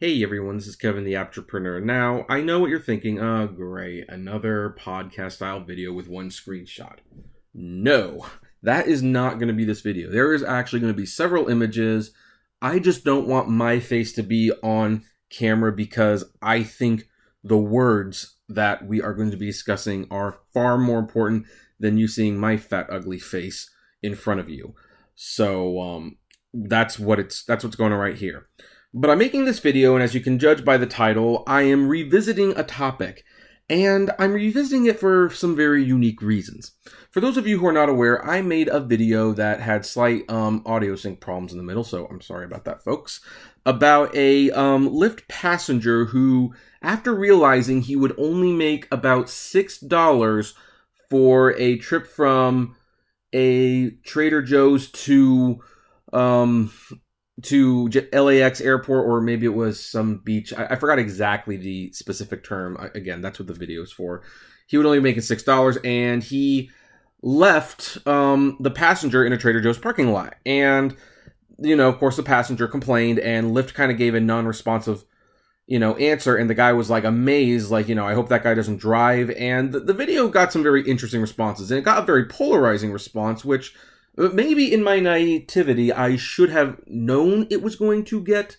Hey everyone, this is Kevin the Entrepreneur. Now, I know what you're thinking, oh great, another podcast style video with one screenshot. No, that is not going to be this video. There is actually going to be several images. I just don't want my face to be on camera because I think the words that we are going to be discussing are far more important than you seeing my fat, ugly face in front of you. So, that's what's going on right here. But I'm making this video, and as you can judge by the title, I am revisiting a topic, and I'm revisiting it for some very unique reasons. For those of you who are not aware, I made a video that had slight audio sync problems in the middle, so I'm sorry about that, folks, about a Lyft passenger who, after realizing he would only make about $6 for a trip from a Trader Joe's to LAX airport, or maybe it was some beach. I forgot exactly the specific term. Again, that's what the video is for. He would only be making $6, and he left the passenger in a Trader Joe's parking lot. And, you know, of course, the passenger complained, and Lyft kind of gave a non-responsive, answer. And the guy was like amazed, like, I hope that guy doesn't drive. And the video got some very interesting responses, and it got a very polarizing response, which maybe in my naivety, I should have known it was going to get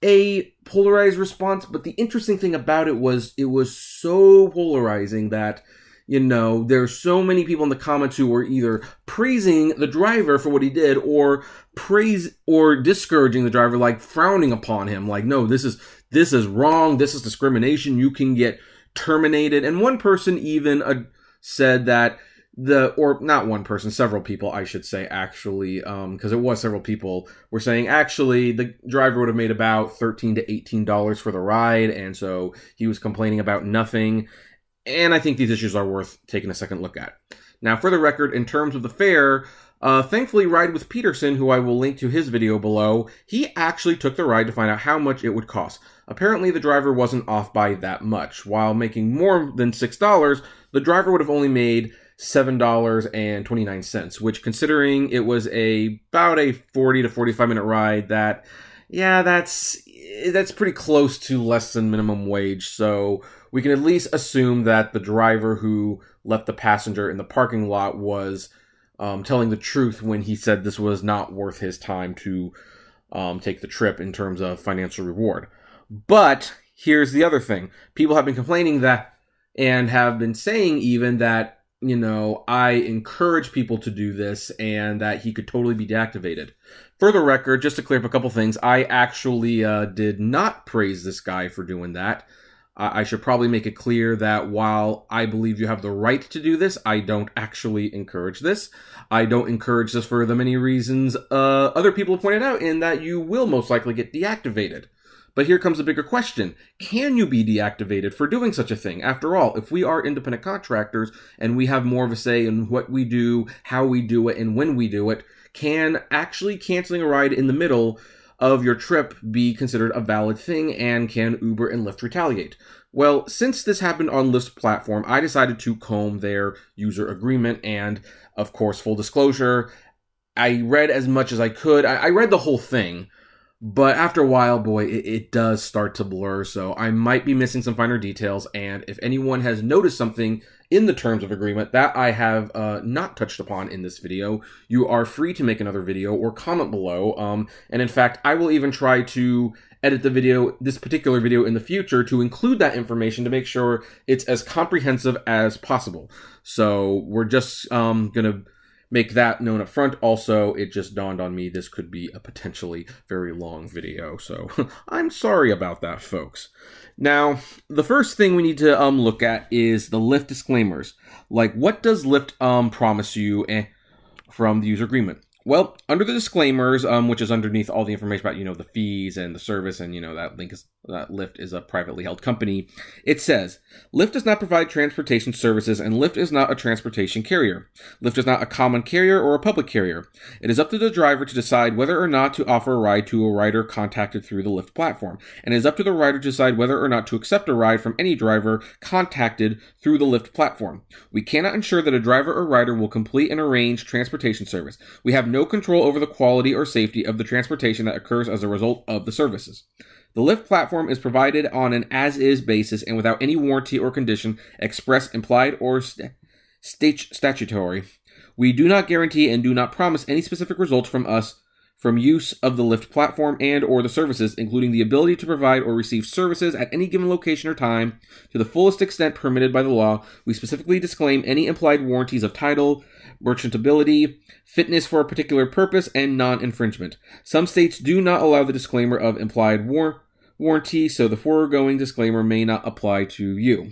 a polarized response. But the interesting thing about it was so polarizing that, there's so many people in the comments who were either praising the driver for what he did, or discouraging the driver, like frowning upon him, like, no, this is wrong. This is discrimination. You can get terminated. And one person even said that several people, I should say, actually, because it was several people were saying, actually, the driver would have made about $13 to $18 for the ride, and so he was complaining about nothing. And I think these issues are worth taking a second look at. Now, for the record, in terms of the fare, thankfully, Ride with Peterson, who I will link to his video below, he actually took the ride to find out how much it would cost. Apparently, the driver wasn't off by that much. While making more than $6, the driver would have only made $7.29, which, considering it was about a 40 to 45 minute ride, that's pretty close to less than minimum wage. So we can at least assume that the driver who left the passenger in the parking lot was telling the truth when he said this was not worth his time to take the trip in terms of financial reward. But here's the other thing. People have been complaining that, and have been saying even that, I encourage people to do this, and that he could totally be deactivated. For the record, just to clear up a couple things, I actually did not praise this guy for doing that. I should probably make it clear that while I believe you have the right to do this, I don't actually encourage this. I don't encourage this for the many reasons other people have pointed out, in that you will most likely get deactivated. But here comes a bigger question. Can you be deactivated for doing such a thing? After all, if we are independent contractors and we have more of a say in what we do, how we do it, and when we do it, can actually canceling a ride in the middle of your trip be considered a valid thing, and can Uber and Lyft retaliate? Well, since this happened on Lyft's platform, I decided to comb their user agreement, and, of course, full disclosure, I read as much as I could. I read the whole thing. But after a while, boy, it does start to blur, so I might be missing some finer details, and if anyone has noticed something in the terms of agreement that I have not touched upon in this video, you are free to make another video or comment below, and in fact, I will even try to edit this particular video in the future to include that information to make sure it's as comprehensive as possible. So we're just gonna make that known up front. Also, it just dawned on me this could be a potentially very long video, so I'm sorry about that, folks. Now, the first thing we need to look at is the Lyft disclaimers. Like, what does Lyft promise you from the user agreement? Well, under the disclaimers, which is underneath all the information about, the fees and the service, and, that Lyft is a privately held company, it says, Lyft does not provide transportation services, and Lyft is not a transportation carrier. Lyft is not a common carrier or a public carrier. It is up to the driver to decide whether or not to offer a ride to a rider contacted through the Lyft platform, and it is up to the rider to decide whether or not to accept a ride from any driver contacted through the Lyft platform. We cannot ensure that a driver or rider will complete and arrange transportation service. We have no control over the quality or safety of the transportation that occurs as a result of the services. The Lyft platform is provided on an as-is basis and without any warranty or condition, express, implied, or statutory. We do not guarantee and do not promise any specific results from use of the Lyft platform and or the services, including the ability to provide or receive services at any given location or time to the fullest extent permitted by the law. We specifically disclaim any implied warranties of title, merchantability, fitness for a particular purpose, and non-infringement. Some states do not allow the disclaimer of implied warranty, so the foregoing disclaimer may not apply to you.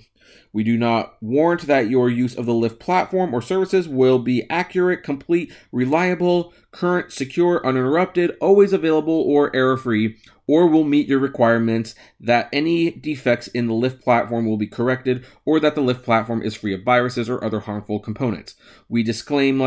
We do not warrant that your use of the Lyft platform or services will be accurate, complete, reliable, current, secure, uninterrupted, always available, or error-free, or will meet your requirements, that any defects in the Lyft platform will be corrected, or that the Lyft platform is free of viruses or other harmful components. We disclaim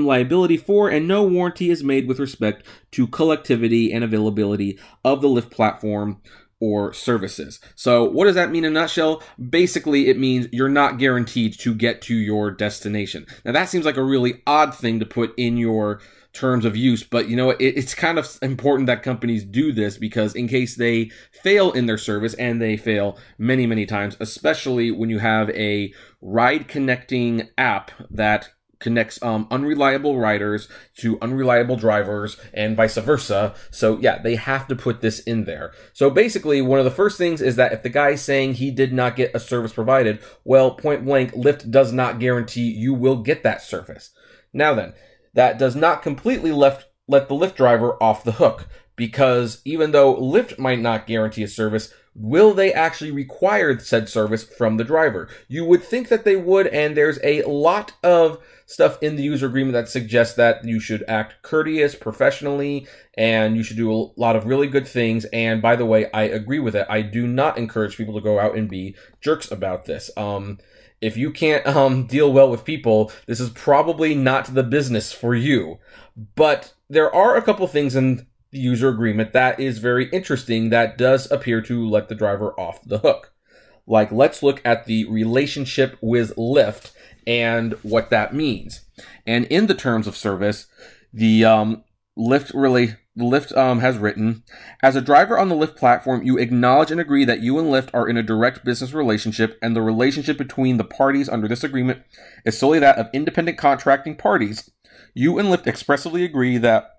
liability for and no warranty is made with respect to collectivity and availability of the Lyft platform or services. So what does that mean in a nutshell? Basically, it means you're not guaranteed to get to your destination. Now, that seems like a really odd thing to put in your terms of use, but you know, it's kind of important that companies do this, because in case they fail in their service, and they fail many, many times, especially when you have a ride connecting app that connects unreliable riders to unreliable drivers and vice versa. So yeah, they have to put this in there. So basically, one of the first things is that if the guy's saying he did not get a service provided, well, point blank, Lyft does not guarantee you will get that service. Now then, that does not completely let the Lyft driver off the hook, because even though Lyft might not guarantee a service, will they actually require said service from the driver? You would think that they would, and there's a lot of stuff in the user agreement that suggests that you should act courteous, professionally, and you should do a lot of really good things. And by the way, I agree with it. I do not encourage people to go out and be jerks about this. If you can't deal well with people, this is probably not the business for you. But there are a couple things in the user agreement that is very interesting that does appear to let the driver off the hook. Like, let's look at the relationship with Lyft and what that means. And in the terms of service, the Lyft has written, as a driver on the Lyft platform, you acknowledge and agree that you and Lyft are in a direct business relationship, and the relationship between the parties under this agreement is solely that of independent contracting parties. You and Lyft expressly agree that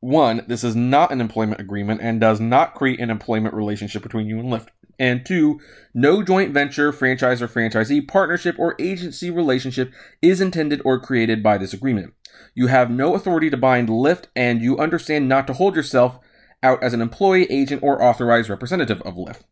1, this is not an employment agreement and does not create an employment relationship between you and Lyft. And 2, no joint venture, franchise or franchisee, partnership, or agency relationship is intended or created by this agreement. You have no authority to bind Lyft, and you understand not to hold yourself out as an employee, agent, or authorized representative of Lyft.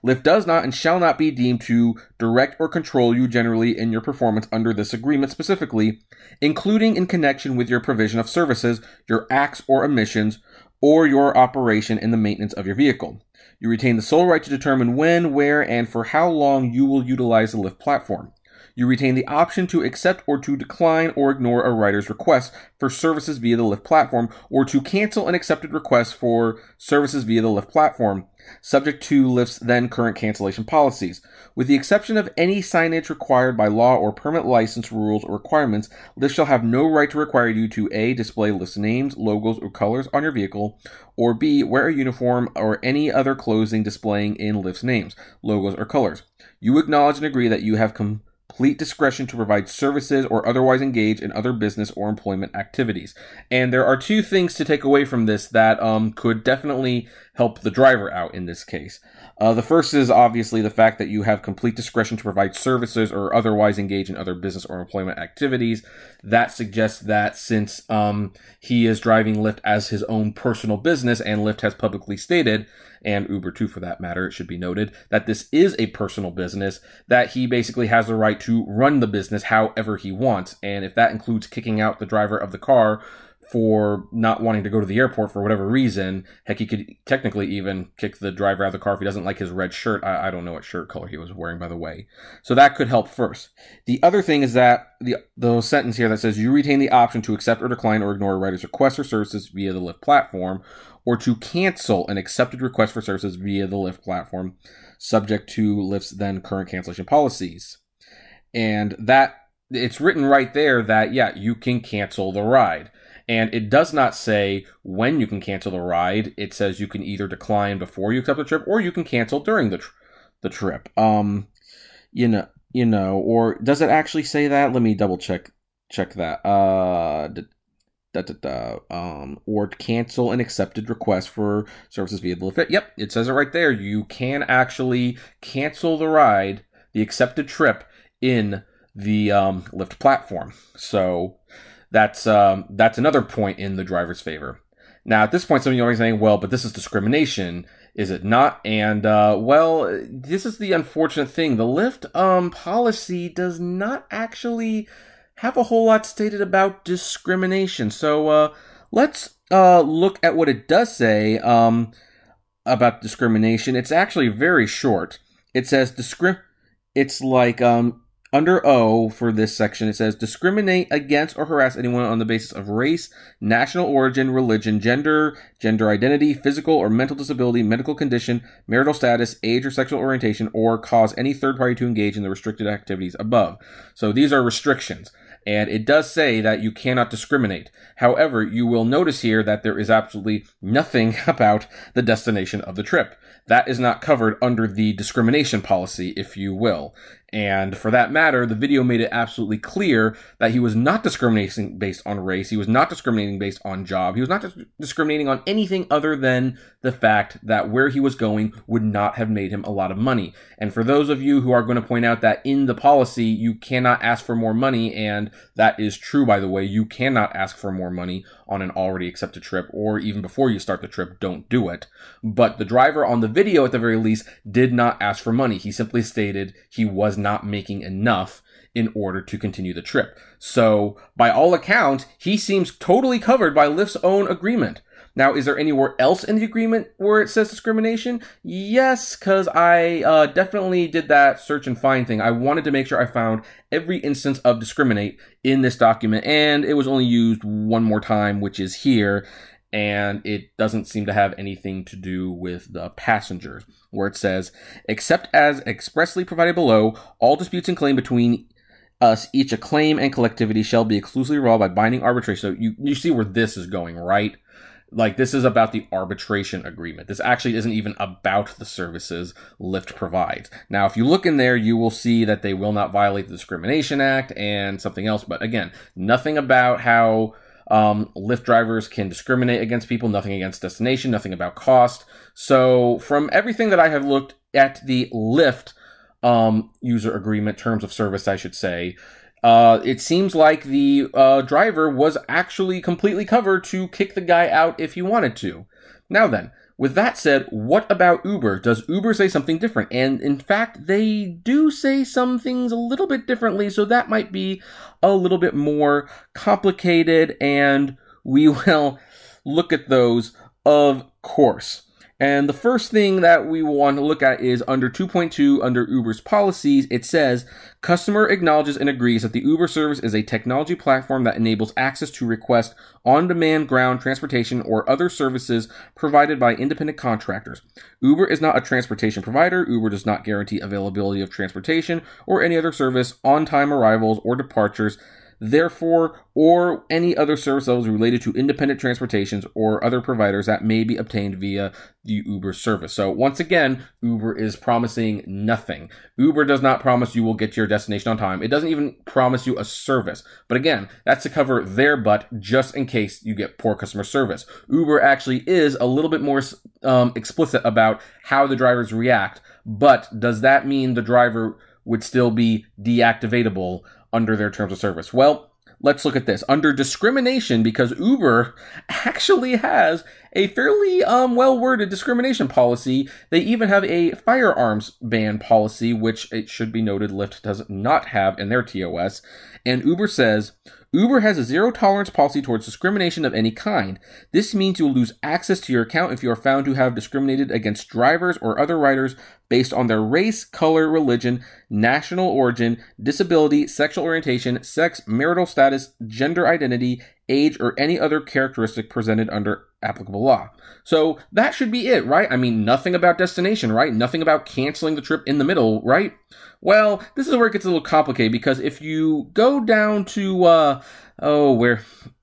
Lyft does not and shall not be deemed to direct or control you generally in your performance under this agreement specifically, including in connection with your provision of services, your acts or omissions, or your operation in the maintenance of your vehicle. You retain the sole right to determine when, where, and for how long you will utilize the Lyft platform. You retain the option to accept or to decline or ignore a rider's request for services via the Lyft platform, or to cancel an accepted request for services via the Lyft platform, subject to Lyft's then current cancellation policies. With the exception of any signage required by law or permit license rules or requirements, Lyft shall have no right to require you to A, display Lyft's names, logos, or colors on your vehicle, or B, wear a uniform or any other clothing displaying in Lyft's names, logos, or colors. You acknowledge and agree that you have complete discretion to provide services or otherwise engage in other business or employment activities. And there are 2 things to take away from this that could definitely help the driver out in this case. The first is obviously the fact that you have complete discretion to provide services or otherwise engage in other business or employment activities. That suggests that since he is driving Lyft as his own personal business, and Lyft has publicly stated, and Uber too for that matter, it should be noted, that this is a personal business, that he basically has the right to run the business however he wants. And if that includes kicking out the driver of the car for not wanting to go to the airport for whatever reason, heck, he could technically even kick the driver out of the car if he doesn't like his red shirt. I don't know what shirt color he was wearing, by the way. So that could help first. The other thing is that the sentence here that says you retain the option to accept or decline or ignore a rider's request or services via the Lyft platform, or to cancel an accepted request for services via the Lyft platform, subject to Lyft's then current cancellation policies. And that it's written right there that, yeah, you can cancel the ride. And it does not say when you can cancel the ride. It says you can either decline before you accept the trip, or you can cancel during the trip. Or does it actually say that? Let me double check that. Or cancel an accepted request for services via the Lyft. Yep, it says it right there. You can actually cancel the ride, the accepted trip, in the Lyft platform. So that's another point in the driver's favor. Now, at this point, some of you are saying, well, but this is discrimination, is it not? And, this is the unfortunate thing. The Lyft policy does not actually have a whole lot stated about discrimination. So let's look at what it does say about discrimination. It's actually very short. It says it's like under O for this section, it says discriminate against or harass anyone on the basis of race, national origin, religion, gender identity, physical or mental disability, medical condition, marital status, age or sexual orientation, or cause any third party to engage in the restricted activities above. So these are restrictions. And it does say that you cannot discriminate. However, you will notice here that there is absolutely nothing about the destination of the trip. That is not covered under the discrimination policy, if you will. And for that matter, the video made it absolutely clear that he was not discriminating based on race. He was not discriminating based on job. He was not discriminating on anything other than the fact that where he was going would not have made him a lot of money. And for those of you who are going to point out that in the policy, you cannot ask for more money, and that is true, by the way, you cannot ask for more money on an already accepted trip, or even before you start the trip, don't do it. But the driver on the video, at the very least, did not ask for money. He simply stated he was not making enough in order to continue the trip. So, by all accounts, he seems totally covered by Lyft's own agreement. Now, is there anywhere else in the agreement where it says discrimination? Yes, because I definitely did that search and find thing. I wanted to make sure I found every instance of discriminate in this document, and it was only used one more time, which is here. And it doesn't seem to have anything to do with the passengers, where it says, except as expressly provided below, all disputes and claim between us, each a claim and collectivity shall be exclusively resolved by binding arbitration. So you see where this is going, right? Like, this is about the arbitration agreement. This actually isn't even about the services Lyft provides. Now, if you look in there, you will see that they will not violate the Discrimination Act and something else. But again, nothing about how Lyft drivers can discriminate against people, nothing against destination, nothing about cost. So from everything that I have looked at the Lyft user agreement, terms of service, I should say, it seems like the driver was actually completely covered to kick the guy out if he wanted to. Now then, with that said, what about Uber? Does Uber say something different? And in fact, they do say some things a little bit differently, so that might be a little bit more complicated, and we will look at those, of course. And the first thing that we will want to look at is under 2.2, under Uber's policies. It says, customer acknowledges and agrees that the Uber service is a technology platform that enables access to request on-demand ground transportation or other services provided by independent contractors. Uber is not a transportation provider. Uber does not guarantee availability of transportation or any other service, on-time arrivals or departures, therefore, or any other service levels related to independent transportations or other providers that may be obtained via the Uber service. So once again, Uber is promising nothing. Uber does not promise you will get to your destination on time. It doesn't even promise you a service. But again, that's to cover their butt just in case you get poor customer service. Uber actually is a little bit more explicit about how the drivers react. But does that mean the driver would still be deactivatable under their terms of service? Well, let's look at this. Under discrimination, because Uber actually has a fairly well-worded discrimination policy, they even have a firearms ban policy, which it should be noted Lyft does not have in their TOS. And Uber says, Uber has a zero-tolerance policy towards discrimination of any kind. This means you will lose access to your account if you are found to have discriminated against drivers or other riders based on their race, color, religion, national origin, disability, sexual orientation, sex, marital status, gender identity, age, or any other characteristic presented under applicable law. So that should be it, right? I mean, nothing about destination, right? Nothing about canceling the trip in the middle, right? Well, this is where it gets a little complicated, because if you go down to,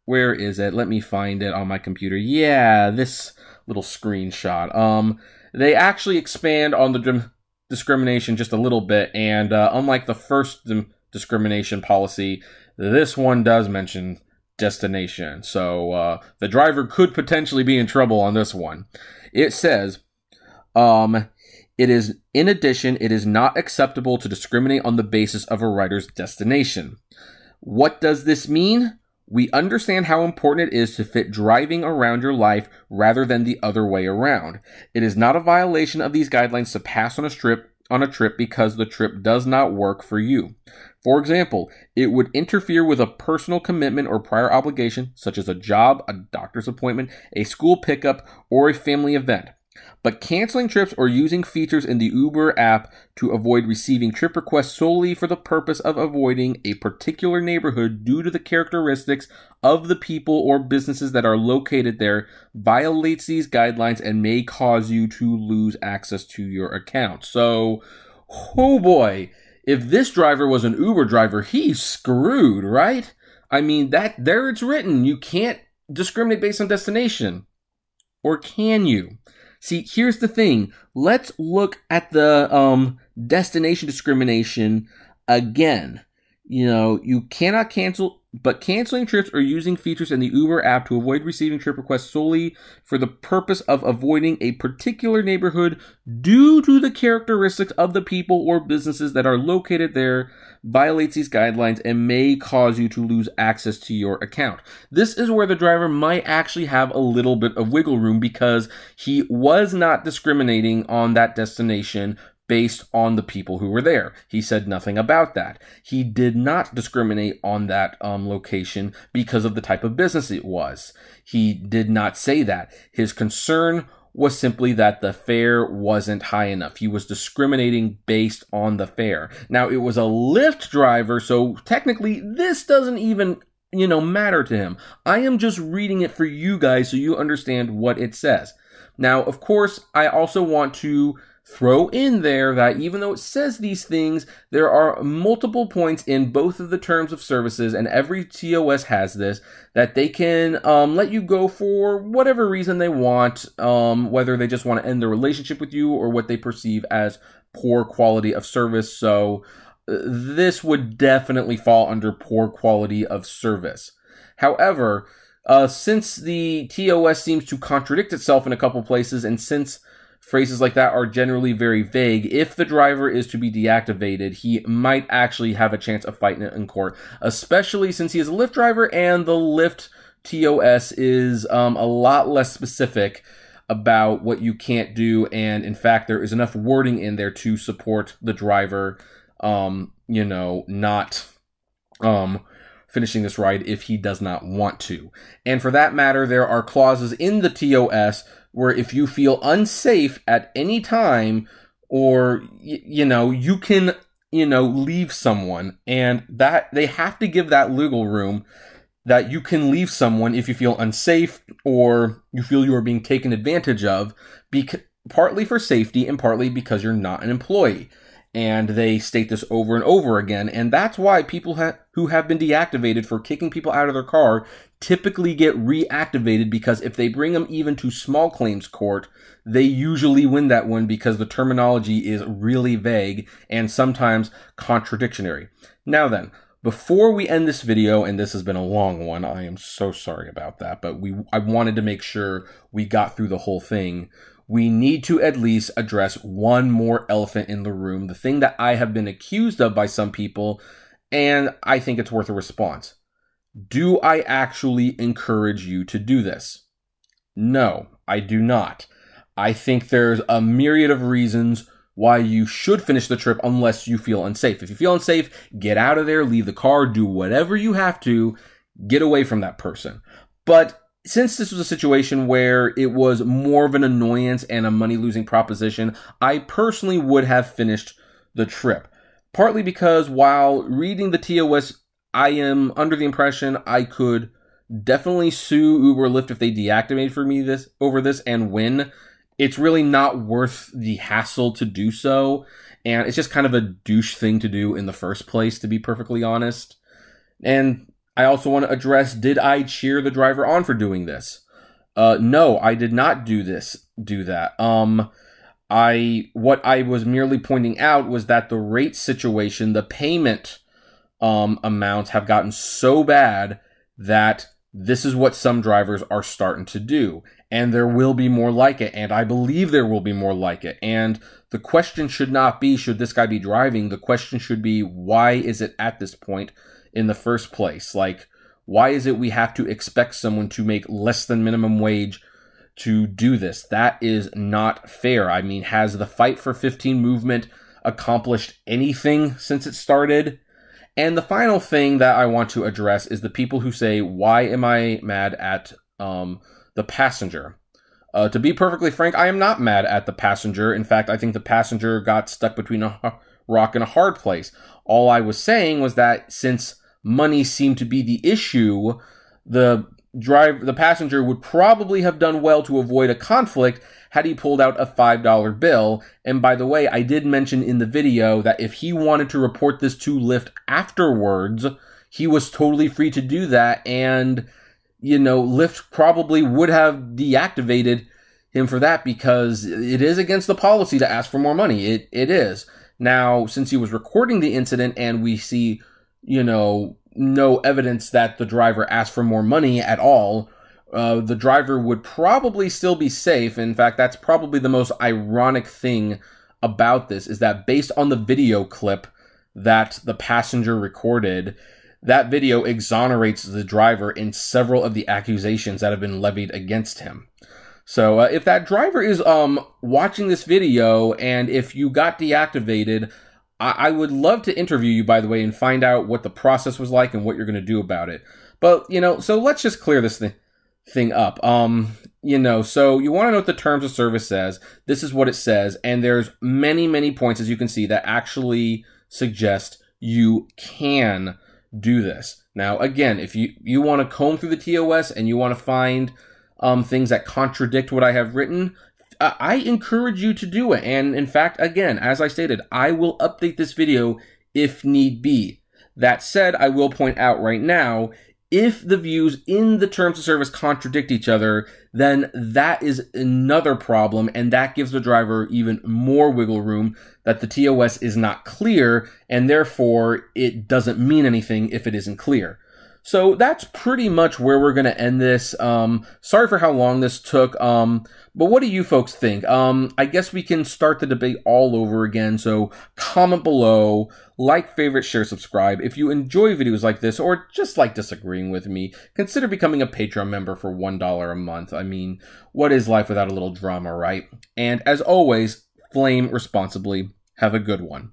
where is it? Let me find it on my computer. Yeah, this little screenshot. They actually expand on the discrimination just a little bit, and unlike the first discrimination policy, this one does mention destination. So the driver could potentially be in trouble on this one. It says, it is, in addition, it is not acceptable to discriminate on the basis of a rider's destination. What does this mean? We understand how important it is to fit driving around your life rather than the other way around. It is not a violation of these guidelines to pass on a trip because the trip does not work for you. For example, it would interfere with a personal commitment or prior obligation, such as a job, a doctor's appointment, a school pickup, or a family event. But canceling trips or using features in the Uber app to avoid receiving trip requests solely for the purpose of avoiding a particular neighborhood due to the characteristics of the people or businesses that are located there violates these guidelines and may cause you to lose access to your account. So, oh boy, if this driver was an Uber driver, he's screwed, right? I mean, there it's written. You can't discriminate based on destination. Or can you? See, here's the thing. Let's look at the destination discrimination again. You know, you cannot cancel, but canceling trips or using features in the Uber app to avoid receiving trip requests solely for the purpose of avoiding a particular neighborhood due to the characteristics of the people or businesses that are located there violates these guidelines and may cause you to lose access to your account. This is where the driver might actually have a little bit of wiggle room because he was not discriminating on that destination based on the people who were there. He said nothing about that. He did not discriminate on that location because of the type of business it was. He did not say that. His concern was simply that the fare wasn't high enough. He was discriminating based on the fare. Now, it was a Lyft driver, so technically this doesn't even, matter to him. I am just reading it for you guys so you understand what it says. Now, of course, I also want to throw in there that even though it says these things, there are multiple points in both of the terms of services, and every TOS has this, that they can let you go for whatever reason they want, whether they just want to end the relationship with you or what they perceive as poor quality of service. So this would definitely fall under poor quality of service. However, since the TOS seems to contradict itself in a couple places, and since phrases like that are generally very vague, if the driver is to be deactivated, he might actually have a chance of fighting it in court, especially since he is a Lyft driver and the Lyft TOS is a lot less specific about what you can't do, and in fact, there is enough wording in there to support the driver, not finishing this ride if he does not want to. And for that matter, there are clauses in the TOS where if you feel unsafe at any time, or, you can, leave someone, and that they have to give that legal room that you can leave someone if you feel unsafe or you feel you are being taken advantage of, partly for safety and partly because you're not an employee. And they state this over and over again. And that's why people who have been deactivated for kicking people out of their car typically get reactivated, because if they bring them even to small claims court, they usually win that one because the terminology is really vague and sometimes contradictory. Now then, before we end this video, and this has been a long one, I am so sorry about that, but I wanted to make sure we got through the whole thing. We need to at least address one more elephant in the room, the thing that I have been accused of by some people, and I think it's worth a response. Do I actually encourage you to do this? No, I do not. I think there's a myriad of reasons why you should finish the trip unless you feel unsafe. If you feel unsafe, get out of there, leave the car, do whatever you have to, get away from that person. But since this was a situation where it was more of an annoyance and a money-losing proposition, I personally would have finished the trip. Partly because while reading the TOS, I am under the impression I could definitely sue Uber or Lyft if they deactivate for me over this and win. It's really not worth the hassle to do so, and it's just kind of a douche thing to do in the first place, to be perfectly honest. And I also want to address, did I cheer the driver on for doing this? No, I did not do that. What I was merely pointing out was that the rate situation, the payment amounts have gotten so bad that this is what some drivers are starting to do. And there will be more like it. And I believe there will be more like it. And the question should not be, should this guy be driving? The question should be, why is it at this point in the first place? Like, why is it we have to expect someone to make less than minimum wage to do this? That is not fair. I mean, has the Fight for 15 movement accomplished anything since it started? And the final thing that I want to address is the people who say, why am I mad at the passenger? To be perfectly frank, I am not mad at the passenger. In fact, I think the passenger got stuck between a rock and a hard place. All I was saying was that since money seemed to be the issue, the passenger would probably have done well to avoid a conflict had he pulled out a $5 bill. And by the way, I did mention in the video that if he wanted to report this to Lyft afterwards, he was totally free to do that. And, you know, Lyft probably would have deactivated him for that because it is against the policy to ask for more money. It is. Now, since he was recording the incident and we see, you know, no evidence that the driver asked for more money at all, the driver would probably still be safe. In fact, that's probably the most ironic thing about this, is that based on the video clip that the passenger recorded, that video exonerates the driver in several of the accusations that have been levied against him. So if that driver is watching this video and if you got deactivated, I would love to interview you, by the way, and find out what the process was like and what you're going to do about it. But, you know, so let's just clear this thing up. You know, so you want to know what the terms of service says. This is what it says. And there's many, many points, as you can see, that actually suggest you can do this. Now, again, if you want to comb through the TOS and you want to find things that contradict what I have written, I encourage you to do it. And in fact, again, as I stated, I will update this video if need be. That said, I will point out right now, if the views in the terms of service contradict each other, then that is another problem, and that gives the driver even more wiggle room that the TOS is not clear, and therefore it doesn't mean anything if it isn't clear. So that's pretty much where we're going to end this. Sorry for how long this took, but what do you folks think? I guess we can start the debate all over again, so comment below, like, favorite, share, subscribe. If you enjoy videos like this, or just like disagreeing with me, consider becoming a Patreon member for $1 a month. I mean, what is life without a little drama, right? And as always, flame responsibly. Have a good one.